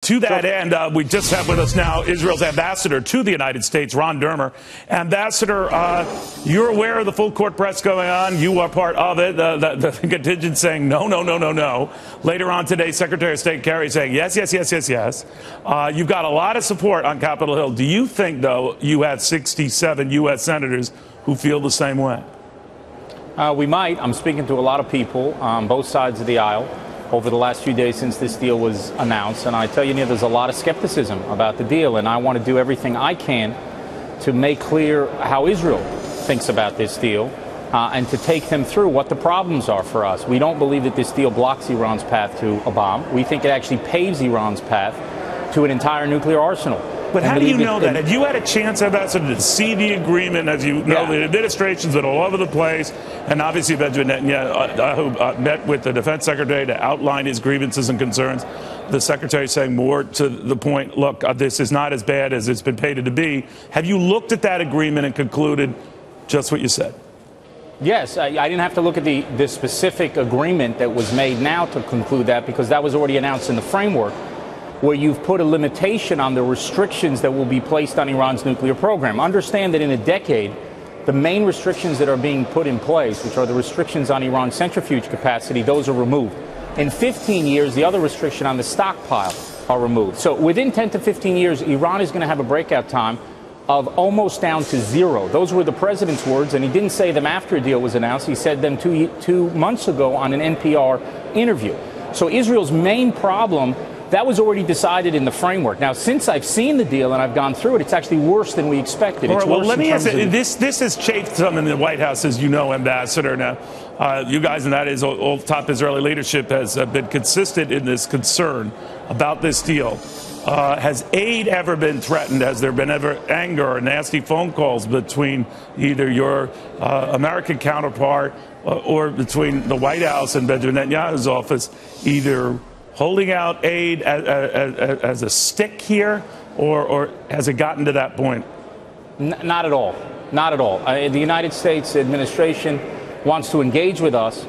To that end, we just have with us now Israel's ambassador to the United States, Ron Dermer. Ambassador, you're aware of the full court press going on. You are part of it. The contingent saying no, no, no, no, no. Later on today, Secretary of State Kerry saying yes, yes, yes, yes, yes. You've got a lot of support on Capitol Hill. Do you think, though, you have 67 U.S. senators who feel the same way? We might. I'm speaking to a lot of people on both sides of the aisle over the last few days since this deal was announced. And I tell you, there's a lot of skepticism about the deal. And I want to do everything I can to make clear how Israel thinks about this deal and to take them through what the problems are for us. We don't believe that this deal blocks Iran's path to a bomb. We think it actually paves Iran's path to an entire nuclear arsenal. But how do you know that? Have you had a chance, Ambassador, to see the agreement? As you know, the administration's been all over the place, and obviously Benjamin Netanyahu met with the defense secretary to outline his grievances and concerns. The secretary saying more to the point, look, this is not as bad as it's been painted to be. Have you looked at that agreement and concluded just what you said? Yes, I didn't have to look at the specific agreement that was made now to conclude that, because that was already announced in the framework, where you've put a limitation on the restrictions that will be placed on Iran's nuclear program. Understand that in a decade, the main restrictions that are being put in place, which are the restrictions on Iran's centrifuge capacity, those are removed. In 15 years, the other restriction on the stockpile are removed. So within 10 to 15 years, Iran is going to have a breakout time of almost down to zero. Those were the president's words, and he didn't say them after a deal was announced. He said them two months ago on an NPR interview. So Israel's main problem, that was already decided in the framework. Now, since I've seen the deal and I've gone through it, it's actually worse than we expected. All right, well, let me ask you, this has chafed some in the White House, as you know, Ambassador. Now, you guys, and that is all top Israeli leadership, has been consistent in this concern about this deal. Has aid ever been threatened? Has there been ever anger or nasty phone calls between either your American counterpart or between the White House and Benjamin Netanyahu's office, either holding out aid as a stick here, or has it gotten to that point? Not at all. Not at all. The United States administration wants to engage with us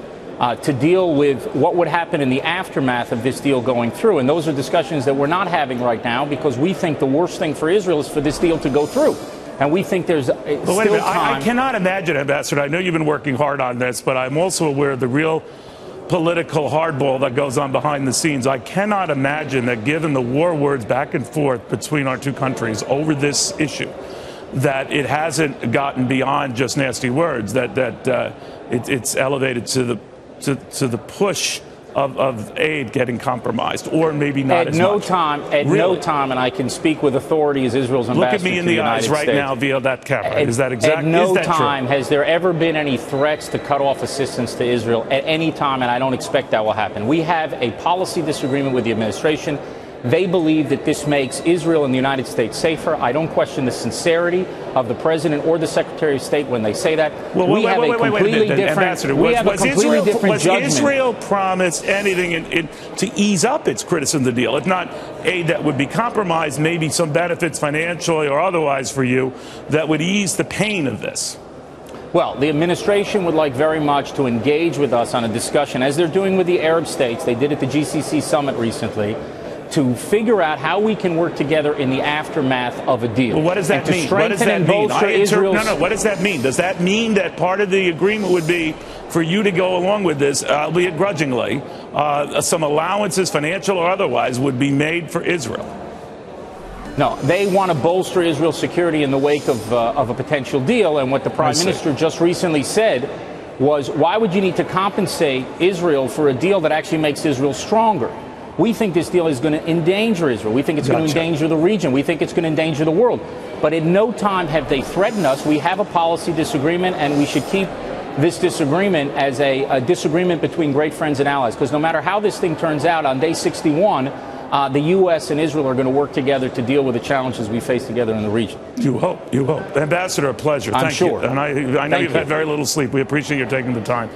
to deal with what would happen in the aftermath of this deal going through. And those are discussions that we're not having right now, because we think the worst thing for Israel is for this deal to go through. And we think there's still time. I cannot imagine, Ambassador. I know you've been working hard on this, but I'm also aware of the real political hardball that goes on behind the scenes. I cannot imagine that, given the war words back and forth between our two countries over this issue, that it hasn't gotten beyond just nasty words, that it's elevated to the push of aid getting compromised, or maybe not as much. At no time, and I can speak with authority as Israel's ambassador. Look at me in the eyes right now via that camera. Is that exactly? At no time has there ever been any threats to cut off assistance to Israel at any time, and I don't expect that will happen. We have a policy disagreement with the administration. They believe that this makes Israel and the United States safer. I don't question the sincerity of the president or the Secretary of State when they say that. Well, we have a completely different Was Israel promised anything to ease up its criticism of the deal? If not aid that would be compromised, maybe some benefits financially or otherwise for you that would ease the pain of this? Well, the administration would like very much to engage with us on a discussion, as they're doing with the Arab states. They did at the GCC summit recently, to figure out how we can work together in the aftermath of a deal. Well, what does that mean? What does that mean? What does that mean? Does that mean that part of the agreement would be for you to go along with this, albeit grudgingly, some allowances, financial or otherwise, would be made for Israel? No, they want to bolster Israel's security in the wake of a potential deal. And what the Prime Minister just recently said was, why would you need to compensate Israel for a deal that actually makes Israel stronger? We think this deal is going to endanger Israel. We think it's going to endanger the region. We think it's going to endanger the world. But at no time have they threatened us. We have a policy disagreement, and we should keep this disagreement as a disagreement between great friends and allies. Because no matter how this thing turns out, on day 61, the U.S. and Israel are going to work together to deal with the challenges we face together in the region. You hope. You hope. Ambassador, a pleasure. Thank you. And I know you've had very little sleep. We appreciate you taking the time.